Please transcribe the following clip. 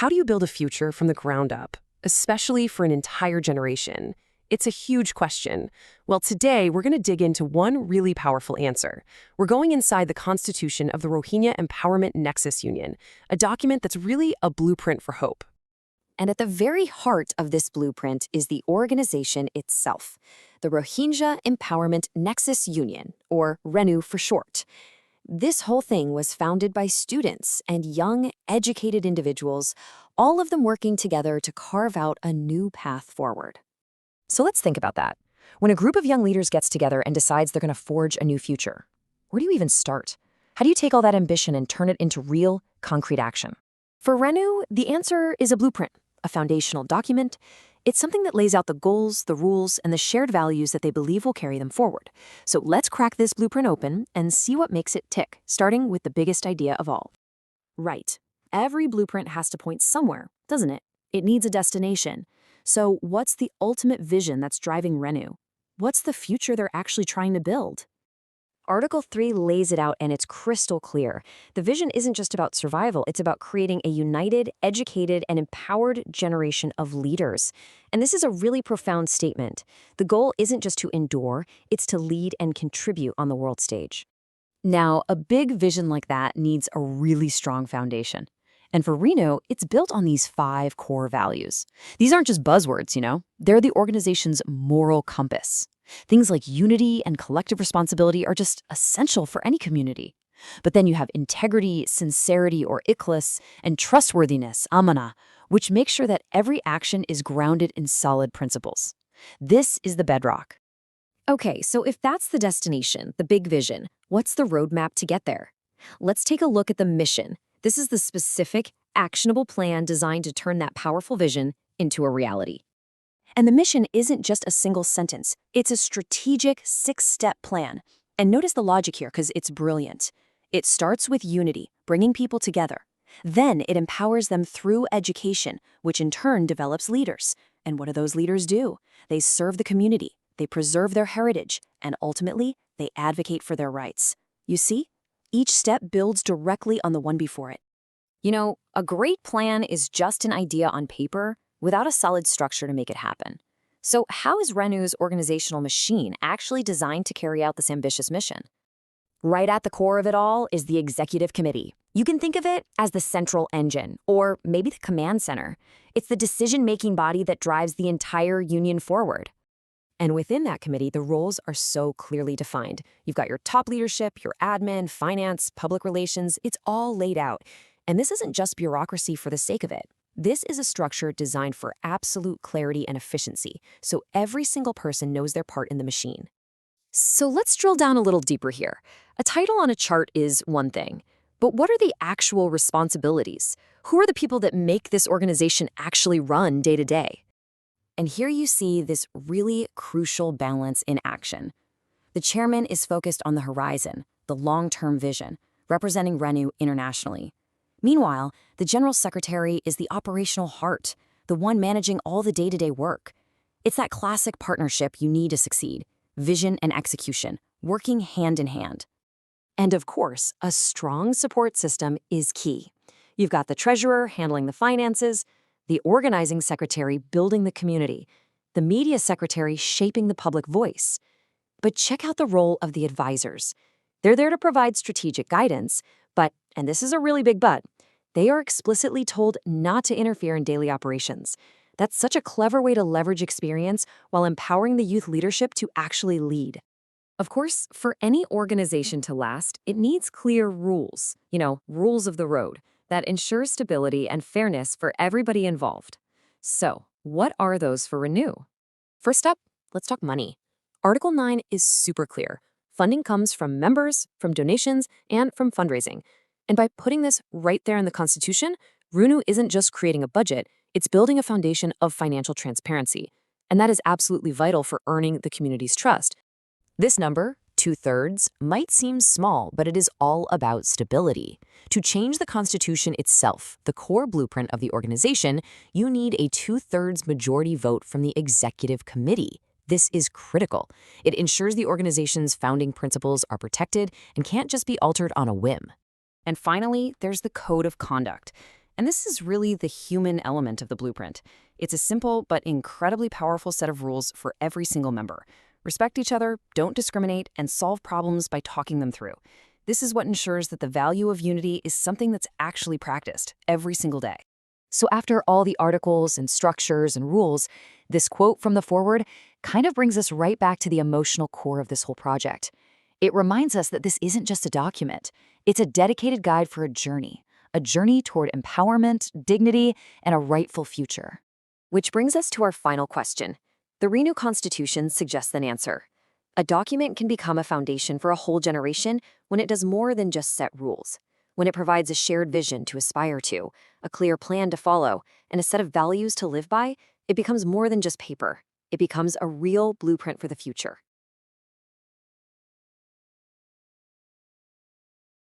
How do you build a future from the ground up, especially for an entire generation? It's a huge question. Well, today we're going to dig into one really powerful answer. We're going inside the constitution of the Rohingya Empowerment Nexus Union, a document that's really a blueprint for hope. And at the very heart of this blueprint is the organization itself, the Rohingya Empowerment Nexus Union, or RENU for short. This whole thing was founded by students and young, educated individuals, all of them working together to carve out a new path forward. So let's think about that. When a group of young leaders gets together and decides they're going to forge a new future, where do you even start? How do you take all that ambition and turn it into real, concrete action? For RENU, the answer is a blueprint, a foundational document. It's something that lays out the goals, the rules, and the shared values that they believe will carry them forward. So let's crack this blueprint open and see what makes it tick, starting with the biggest idea of all. Right. Every blueprint has to point somewhere, doesn't it? It needs a destination. So what's the ultimate vision that's driving RENU? What's the future they're actually trying to build? Article 3 lays it out, and it's crystal clear. The vision isn't just about survival, it's about creating a united, educated, and empowered generation of leaders. And this is a really profound statement. The goal isn't just to endure, it's to lead and contribute on the world stage. Now, a big vision like that needs a really strong foundation. And for RENU, it's built on these 5 core values. These aren't just buzzwords, They're the organization's moral compass. Things like unity and collective responsibility are just essential for any community. But then you have integrity, sincerity, or ikhlas, and trustworthiness, amana, which makes sure that every action is grounded in solid principles. This is the bedrock. Okay, so if that's the destination, the big vision, what's the roadmap to get there? Let's take a look at the mission. This is the specific, actionable plan designed to turn that powerful vision into a reality. And the mission isn't just a single sentence. It's a strategic 6-step plan. And notice the logic here, because it's brilliant. It starts with unity, bringing people together. Then it empowers them through education, which in turn develops leaders. And what do those leaders do? They serve the community, they preserve their heritage, and ultimately, they advocate for their rights. You see? Each step builds directly on the one before it. A great plan is just an idea on paper, without a solid structure to make it happen. So how is RENU's organizational machine actually designed to carry out this ambitious mission? Right at the core of it all is the executive committee. You can think of it as the central engine, or maybe the command center. It's the decision-making body that drives the entire union forward. And within that committee, the roles are so clearly defined. You've got your top leadership, your admin, finance, public relations. It's all laid out. And this isn't just bureaucracy for the sake of it. This is a structure designed for absolute clarity and efficiency, so every single person knows their part in the machine. So let's drill down a little deeper here. A title on a chart is one thing, but what are the actual responsibilities? Who are the people that make this organization actually run day to day? And here you see this really crucial balance in action. The chairman is focused on the horizon, the long-term vision, representing RENU internationally. Meanwhile, the General Secretary is the operational heart, the one managing all the day-to-day work. It's that classic partnership you need to succeed, vision and execution, working hand in hand. And of course, a strong support system is key. You've got the treasurer handling the finances, the organizing secretary building the community, the media secretary shaping the public voice. But check out the role of the advisors. They're there to provide strategic guidance, but, and this is a really big but, they are explicitly told not to interfere in daily operations. That's such a clever way to leverage experience while empowering the youth leadership to actually lead. Of course, for any organization to last, it needs clear rules, rules of the road, that ensure stability and fairness for everybody involved. So, what are those for RENU? First up, let's talk money. Article 9 is super clear. Funding comes from members, from donations, and from fundraising. And by putting this right there in the Constitution, RENU isn't just creating a budget, it's building a foundation of financial transparency. And that is absolutely vital for earning the community's trust. This number, 2/3, might seem small, but it is all about stability. To change the Constitution itself, the core blueprint of the organization, you need a 2/3 majority vote from the executive committee. This is critical. It ensures the organization's founding principles are protected and can't just be altered on a whim. And finally, there's the code of conduct. And this is really the human element of the blueprint. It's a simple but incredibly powerful set of rules for every single member. Respect each other, don't discriminate, and solve problems by talking them through. This is what ensures that the value of unity is something that's actually practiced every single day. So after all the articles and structures and rules, this quote from the foreword kind of brings us right back to the emotional core of this whole project. It reminds us that this isn't just a document. It's a dedicated guide for a journey toward empowerment, dignity, and a rightful future. Which brings us to our final question. The RENU Constitution suggests an answer. A document can become a foundation for a whole generation when it does more than just set rules. When it provides a shared vision to aspire to, a clear plan to follow, and a set of values to live by, it becomes more than just paper. It becomes a real blueprint for the future.